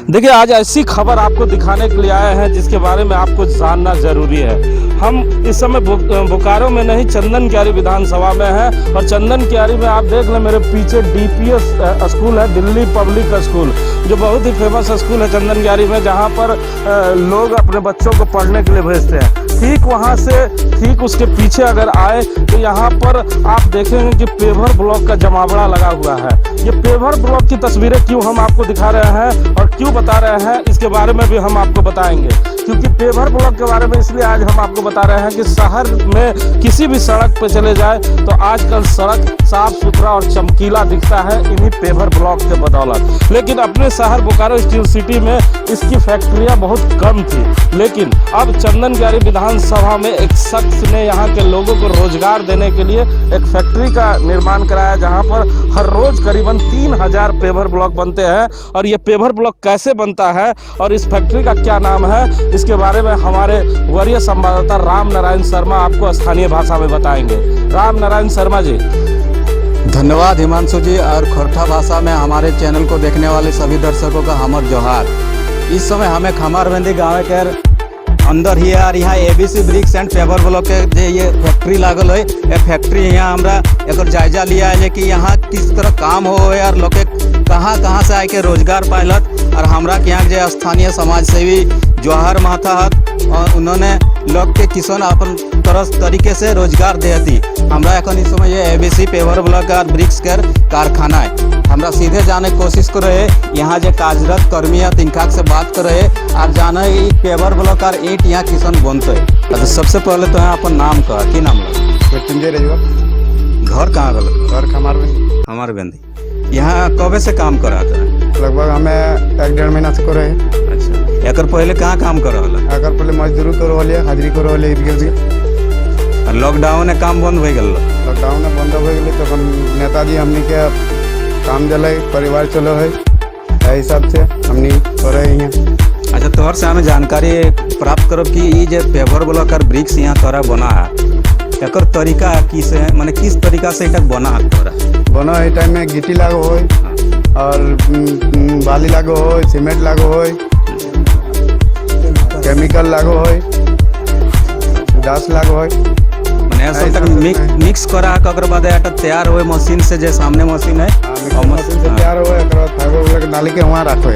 देखिए, आज ऐसी खबर आपको दिखाने के लिए आए हैं जिसके बारे में आपको जानना जरूरी है। हम इस समय बोकारो में नहीं, चंदन क्यारी विधानसभा में है। और चंदन क्यारी में आप देख लें, मेरे पीछे डीपीएस स्कूल है, दिल्ली पब्लिक स्कूल, जो बहुत ही फेमस स्कूल है चंदन क्यारी में, जहाँ पर लोग अपने बच्चों को पढ़ने के लिए भेजते हैं। ठीक वहाँ से ठीक उसके पीछे अगर आए तो यहाँ पर आप देखेंगे कि पेवर ब्लॉक का जमावड़ा लगा हुआ है। ये पेवर ब्लॉक की तस्वीरें क्यों हम आपको दिखा रहे हैं और क्यों बता रहे हैं, इसके बारे में भी हम आपको बताएंगे। क्योंकि पेवर ब्लॉक के बारे में इसलिए आज हम आपको बता रहे हैं कि शहर में किसी भी सड़क पर चले जाए तो आजकल सड़क साफ सुथरा और चमकीला दिखता है इन्हीं पेवर ब्लॉक के बदौलत। लेकिन अपने शहर बोकारो स्टील सिटी में इसकी फैक्ट्रियां बहुत कम थी। लेकिन अब चंदन क्यारी विधानसभा में एक शख्स ने यहाँ के लोगों को रोजगार देने के लिए एक फैक्ट्री का निर्माण कराया, जहाँ पर हर रोज करीबन 3000 पेवर ब्लॉक बनते हैं। और ये पेवर ब्लॉक कैसे बनता है और इस फैक्ट्री का क्या नाम है, इसके बारे में हमारे वरीय संवाददाता राम नारायण शर्मा आपको स्थानीय भाषा में बताएंगे। राम नारायण शर्मा जी। धन्यवाद हिमांशु जी। और खोरठा भाषा में हमारे चैनल को देखने वाले सभी दर्शकों का हमर जोहार। इस समय हमें खमारबंदी गाँव के अंदर ही यार यहाँ ABC bricks and paver block के जे ये फैक्ट्री लागल है, ये फैक्ट्री यहाँ हमरा एक जायजा लिया है कि यहाँ किस तरह काम हो यार, लोग कहाँ से आके रोजगार पायलत। और हमरा के यहाँ जो स्थानीय समाज सेवी जवाहर महता और उन्होंने लोग के किसान अपन तरह तरीके से रोजगार देती। हमरा एखन इस समय ये एबीसी पेवर ब्लॉक और ब्रिक्स के कारखाना है। हमरा सीधे जाने की कोशिश कर रहे यहाँ जो कार्यरत कर्मी है तिनका से बात कर रहे और जाना है पेवर ब्लॉक और ईंट यहाँ किसान बनते है। तो सबसे पहले तो यहाँ अपन नाम कहा, की नाम लगा? घर कहाँ गलत? घर खमारबंदी। यहाँ कब से काम कर रहा था? लगभग हमें 1-1.5 महीना से कर रहे हैं। अच्छा, एक पहले कहाँ काम कर रहा? अगर पहले मजदूरी करो वाले, हाजिरी करो वाले। लॉकडाउन काम बंद हो गल? लॉकडाउन बंद हो गए तो नेताजी हमनी के काम दिले, परिवार चलो है, हिसाब से हमनी करे हैं। अच्छा, तोहर से हमें जानकारी प्राप्त करो कि ये जो पेवर ब्लॉक और ब्रिक्स यहाँ तोरा बना है, एक तरीका किस है, माने किस तरीका से इतना बना है तोरा? बना है टाइम में गिट्टी लागो हो और बाली लागो हो, सीमेंट लागो हो, केमिकल लागो हो, डास लागो हो। माने ऐसा तक मिक्स करा है अगर बाद आटा तैयार हुए मशीन से, जो सामने मशीन है और मशीन से तैयार हुए एक फाइबर डाली के वहाँ रखो है।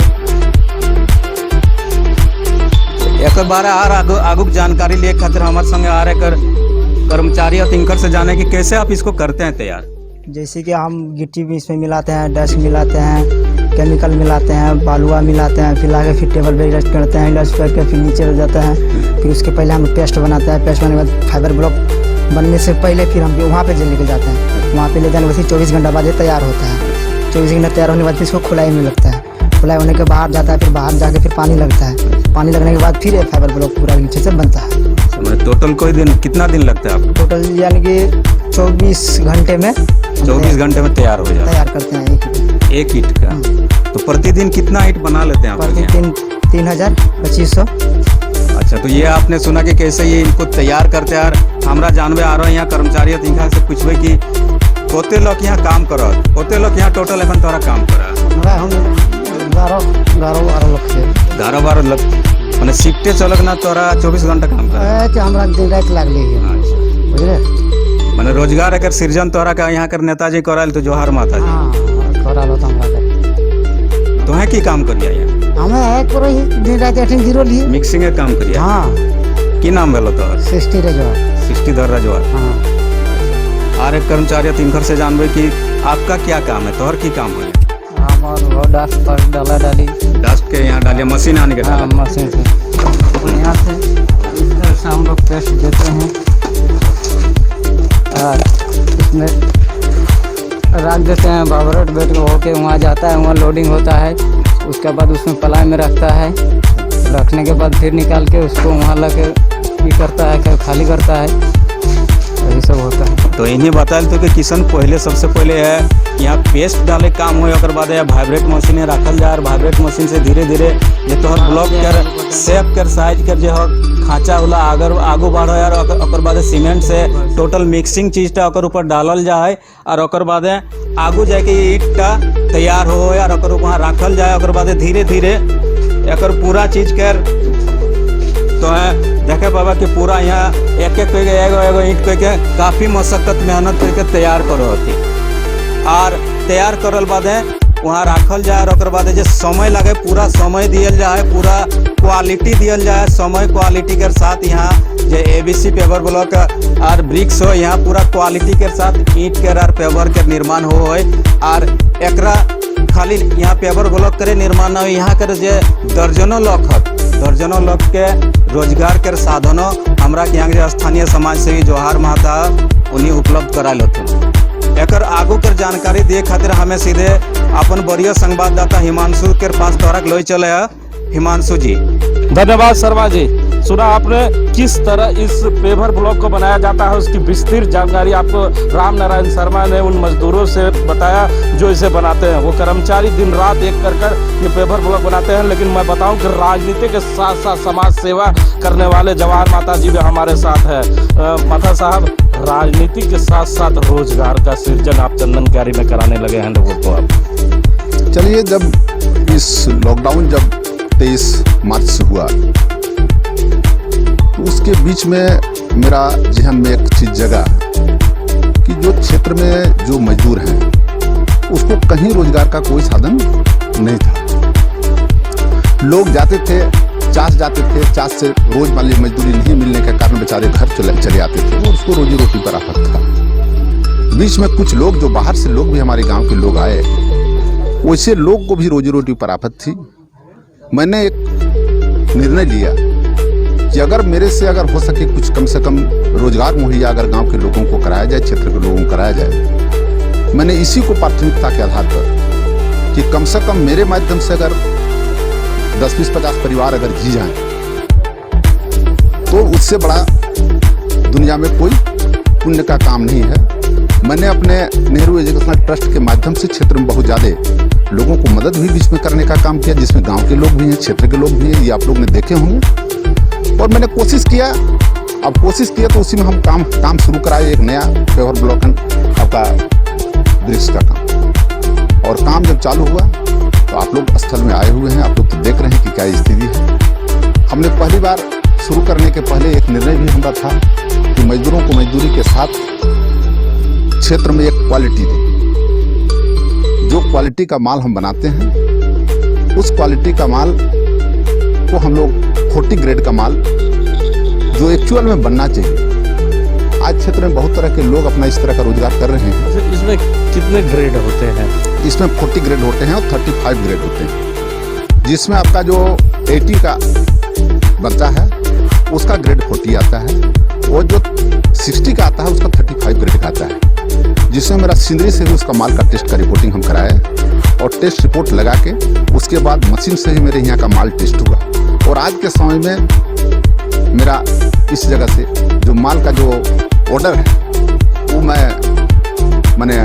एक बार और आगुक जानकारी लिए खातिर हमारे संगे आ रहे कर्मचारी और तिनकर से जाने की कैसे आप इसको करते हैं तैयार? जैसे कि हम गिट्टी भी इसमें मिलाते हैं, डस्ट मिलाते हैं, केमिकल मिलाते हैं, बालुआ मिलाते हैं, फिर आगे फिर टेबल पे इलाज करते हैं, इलाज करके फिर नीचे हो जाता है। फिर उसके पहले हम पेस्ट बनाते हैं, पेस्ट बनाने के बाद फाइबर ब्लॉक बनने से पहले फिर हम वहाँ पे लेके जाते हैं। वहाँ पे ले जाने के बाद 24 घंटा बाद ये तैयार होता है। 24 घंटा तैयार होने के बाद फिर इसको खुलाई में लगता है। खुलाई होने के बाहर जाता है, फिर बाहर जाके फिर पानी लगता है। पानी लगने के बाद फिर ये फाइबर ब्लॉक पूरा नीचे से बनता है। टोटल कोई दिन कितना दिन लगता है आपको? टोटल यानी कि 24 घंटे में 24 घंटे में तैयार हो जाता है। तैयार करते हैं एक ईंट का। तो प्रतिदिन कितना ईंट बना लेते हैं आप? प्रतिदिन 3000-2500। अच्छा, तो ये आपने सुना कि कैसे ये इनको तैयार करते हैं। हमरा जानवे आ रहा है यहाँ कर्मचारी तिनका से पूछबे कि कोते लोग यहाँ काम करो, कोते लोग यहाँ टोटल एखन तोरा काम करा? हम 11-12 लोग से 11-12 लोग मैंने शिफ्टे चलक ना तोरा 24 घंटा काम करा कि हमरा दिन रात लागले है। बुझले, मैंने रोजगार अगर सृजन तोरा का यहाँ कर नेताजी कराल तो जोहार माता जी। हां करालो त हमरा के। तो है की काम करिया यहाँ? हमें है करो ही दिन रात 18-0 लिए मिक्सिंग के काम करिया। हां, की नाम भेलो तोर? 60 रजवा। 60 धर रजवा। हां, और एक कर्मचारी तिनकर से जानबे कि आपका क्या काम है, तोहर की काम है? हमार वो डस्ट पर डाला डाली, डस्ट के यहाँ डालिए, मशीन आने के डाला। मशीन से यहाँ से इधर से हम लोग पेस्ट देते हैं और इसमें रख देते हैं। वाइब्रेट बेड होके वहाँ जाता है, वहाँ लोडिंग होता है। उसके बाद उसमें पलाई में रखता है, रखने के बाद फिर निकाल के उसको वहाँ लगे करता है, खाली करता है, यही सब होता है। तो इन्हें बताया तो कि किसान पहले सबसे पहले है यहाँ पेस्ट डाले काम हो, और या वाइब्रेट मशीन रखल जाए और वाइब्रेट मशीन से धीरे धीरे ये तोहर ब्लॉक कर शेप कर साइज कर जो खाँचा होला अगर आगू बढ़ो यार, और बाद सीमेंट से टोटल मिक्सिंग चीज़ ओकर ऊपर डालल जाए और ओकर बाद आगू जाके ईंट का तैयार हो यार, वहाँ रखल जाए। और बाद धीरे धीरे एकर पूरा चीज कर तो है देखे बाबा कि पूरा यहाँ एक एक करके एगो ईंट करके काफ़ी मशक्कत मेहनत करके तैयार करो होती और तैयार करल बाद वहाँ रखल जाए और ओकर बाद जे समय लगे पूरा समय दियल जाए, पूरा क्वालिटी दियल जाए, समय क्वालिटी के साथ यहाँ जे ABC पेवर ब्लॉक और ब्रिक्स हो यहाँ पूरा क्वालिटी के साथ ईंट के और पेवर के निर्माण हो और एकरा खाली यहाँ पेवर ब्लॉक करे निर्माण हो, यहाँ कर जे दर्जनों लोग के रोजगार के साधनों हमरा के यहाँ के स्थानीय समाज सेवी जोहार महता उन्हीं उपलब्ध कराल होते। एकर आगू कर जानकारी दिए खातिर हमें सीधे अपन वरीय संवाददाता हिमांशु के पास तोहरा लोई चले है। हिमांशु जी, धन्यवाद शर्मा जी। सुना आपने किस तरह इस पेवर ब्लॉक को बनाया जाता है, उसकी विस्तृत जानकारी आपको राम नारायण शर्मा ने उन मजदूरों से बताया जो इसे बनाते हैं। वो कर्मचारी दिन रात एक कर ये पेवर ब्लॉक बनाते हैं, लेकिन मैं बताऊं कि राजनीति के साथ साथ समाज सेवा करने वाले जवाहर माता जी भी हमारे साथ है। माता साहब, राजनीति के साथ साथ रोजगार का सृजन आप चंदन क्यारी में कराने लगे हैं लोगों को। आप चलिए, जब इस लॉकडाउन जब 23 मार्च से हुआ तो उसके बीच में मेरा जहन में एक चीज़ जगा कि जो क्षेत्र में जो मजदूर हैं उसको कहीं रोजगार का कोई साधन नहीं था। लोग जाते थे, चास जाते थे, चास से रोज वाली मजदूरी नहीं मिलने के कारण बेचारे घर चले आते थे और उसको रोजी रोटी पर आफत था। बीच में कुछ लोग जो बाहर से लोग भी हमारे गांव के लोग आए, वैसे लोग को भी रोजी रोटी पर आफत थी। मैंने एक निर्णय लिया कि अगर मेरे से अगर हो सके कुछ कम से कम रोजगार मुहैया अगर गांव के लोगों को कराया जाए, क्षेत्र के लोगों को कराया जाए। मैंने इसी को प्राथमिकता के आधार पर कि कम से कम मेरे माध्यम से अगर 10, 20, 50 परिवार अगर जी जाएं तो उससे बड़ा दुनिया में कोई पुण्य का काम नहीं है। मैंने अपने नेहरू एजुकेशनल ट्रस्ट के माध्यम से क्षेत्र में बहुत ज़्यादा लोगों को मदद भी बीच में करने का काम किया, जिसमें गांव के लोग भी हैं, क्षेत्र के लोग भी हैं, ये आप लोग ने देखे होंगे। और मैंने कोशिश किया तो उसी में हम काम शुरू कराए, एक नया पेवर ब्लॉक आपका ब्रिक्स का काम। और काम जब चालू हुआ तो आप लोग स्थल में आए हुए हैं, आप लोग तो देख रहे हैं कि क्या स्थिति है। हमने पहली बार शुरू करने के पहले एक निर्णय भी हमारा था कि मजदूरों को मजदूरी के साथ क्षेत्र में एक क्वालिटी दी। जो क्वालिटी का माल हम बनाते हैं उस क्वालिटी का माल को हम लोग 40 ग्रेड का माल जो एक्चुअल में बनना चाहिए। आज क्षेत्र में बहुत तरह के लोग अपना इस तरह का रोजगार कर रहे हैं। इसमें कितने ग्रेड होते हैं? इसमें 40 ग्रेड होते हैं और 35 ग्रेड होते हैं, जिसमें आपका जो 80 का बनता है उसका ग्रेड 40 आता है और जो 60 का आता है उसका 35 ग्रेड का आता है। जिसमें मेरा सिंदरी से भी उसका माल का टेस्ट का रिपोर्टिंग हम कराए और टेस्ट रिपोर्ट लगा के उसके बाद मशीन से ही मेरे यहाँ का माल टेस्ट हुआ। और आज के समय में मेरा इस जगह से जो माल का जो ऑर्डर है वो मैंने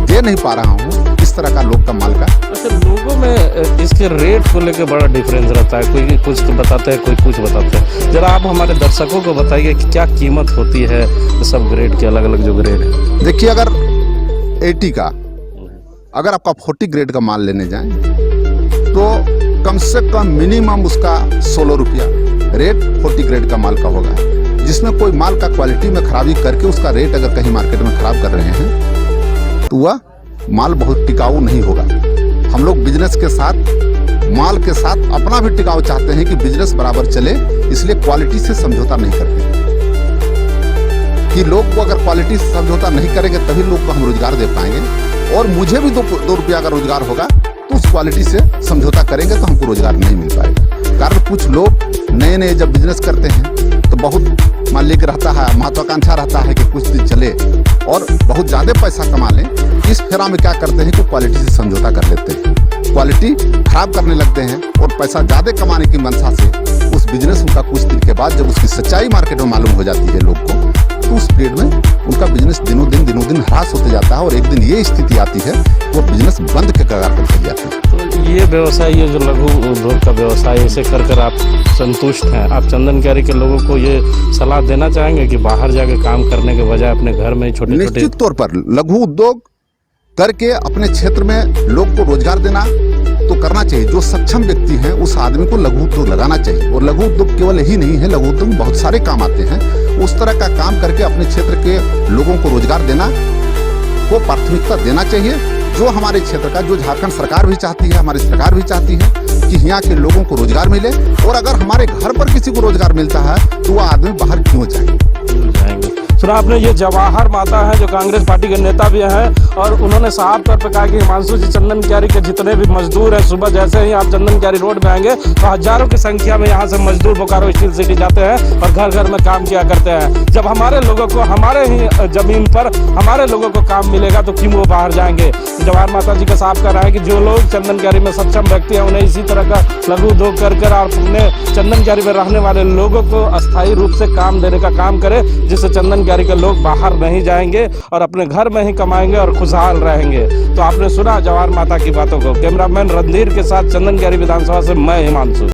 दे नहीं पा रहा हूँ, इस तरह का लोग का माल का। अच्छा, लोगों में इसके रेट को लेकर बड़ा डिफरेंस रहता है, कोई कुछ बताते हैं, कोई कुछ बताते हैं। जरा आप हमारे दर्शकों को बताइए कि क्या कीमत होती है सब ग्रेड के, अलग अलग जो ग्रेड है। देखिए, अगर 80 का अगर आपका 40 ग्रेड का माल लेने जाएं तो कम से कम मिनिमम उसका 16 रुपया रेट 40 ग्रेड का माल का होगा, जिसमें कोई माल का क्वालिटी में खराबी करके उसका रेट अगर कहीं मार्केट में खराब कर रहे हैं तो वह माल बहुत टिकाऊ नहीं होगा। हम लोग बिजनेस के साथ, माल के साथ अपना भी टिकाऊ चाहते हैं कि बिजनेस बराबर चले, इसलिए क्वालिटी से समझौता नहीं करते कि लोग को अगर क्वालिटी से समझौता नहीं करेंगे तभी लोग को हम रोजगार दे पाएंगे। और मुझे भी 2 रुपया का रोजगार होगा तो उस क्वालिटी से समझौता करेंगे तो हमको रोजगार नहीं मिल पाएगा। कारण कुछ लोग नए जब बिजनेस करते हैं तो बहुत मालिक रहता है, महत्वाकांक्षा रहता है कि कुछ दिन चले और बहुत ज़्यादा पैसा कमा लें। इस फेरा में क्या करते हैं कि क्वालिटी से समझौता कर लेते हैं, क्वालिटी खराब करने लगते हैं और पैसा ज़्यादा कमाने की मंशा से उस बिजनेस उनका कुछ दिन के बाद जब उसकी सच्चाई मार्केट में मालूम हो जाती है लोग को, तो उस पीरियड में उनका बिजनेस दिनों दिन ह्रास होते जाता है और एक दिन ये स्थिति आती है वो बिजनेस बंद के कगार पर चली जाती है। तो ये व्यवसाय, ये जो लघु उद्योग का व्यवसाय, इसे कर आप संतुष्ट हैं? आप चंदन क्यारी के लोगों को ये सलाह देना चाहेंगे कि बाहर जाके काम करने के बजाय अपने घर में छोटे छोटे? निश्चित तौर पर लघु उद्योग करके अपने क्षेत्र में लोग को रोजगार देना तो करना चाहिए। जो सक्षम व्यक्ति हैं उस आदमी को लघु उद्योग लगाना चाहिए, और लघु उद्योग केवल यही नहीं है, लघु उद्योग में बहुत सारे काम आते हैं। उस तरह का काम करके अपने क्षेत्र के लोगों को रोजगार देना को प्राथमिकता देना चाहिए। जो हमारे क्षेत्र का, जो झारखंड सरकार भी चाहती है, हमारी सरकार भी चाहती है कि यहाँ के लोगों को रोजगार मिले, और अगर हमारे घर पर किसी को रोजगार मिलता है तो वह आदमी बाहर क्यों जाए। सुना आपने, ये जवाहर माता है जो कांग्रेस पार्टी के नेता भी हैं, और उन्होंने साफ तौर पर कहा कि हिमांशु जी चंदन क्यारी के जितने भी मजदूर हैं, सुबह जैसे ही आप चंदन क्यारी रोड में आएंगे तो हजारों की संख्या में यहाँ से मजदूर बोकारो स्टील सिटी जाते हैं और घर घर में काम किया करते हैं। जब हमारे लोगों को हमारे ही जमीन पर हमारे लोगों को काम मिलेगा तो क्यों वो बाहर जाएंगे। जवाहर माता जी का साफ कहना है कि जो लोग चंदन क्यारी में सक्षम व्यक्ति हैं उन्हें इसी तरह का लघु उद्योग कर और अपने चंदन क्यारी में रहने वाले लोगों को अस्थायी रूप से काम देने का काम करे, जिससे चंदन क्यारी के लोग बाहर नहीं जाएंगे और अपने घर में ही कमाएंगे और खुशहाल रहेंगे। तो आपने सुना जवाहर माता की बातों को। कैमरामैन रणधीर के साथ चंदन क्यारी विधानसभा से मैं हिमांशु।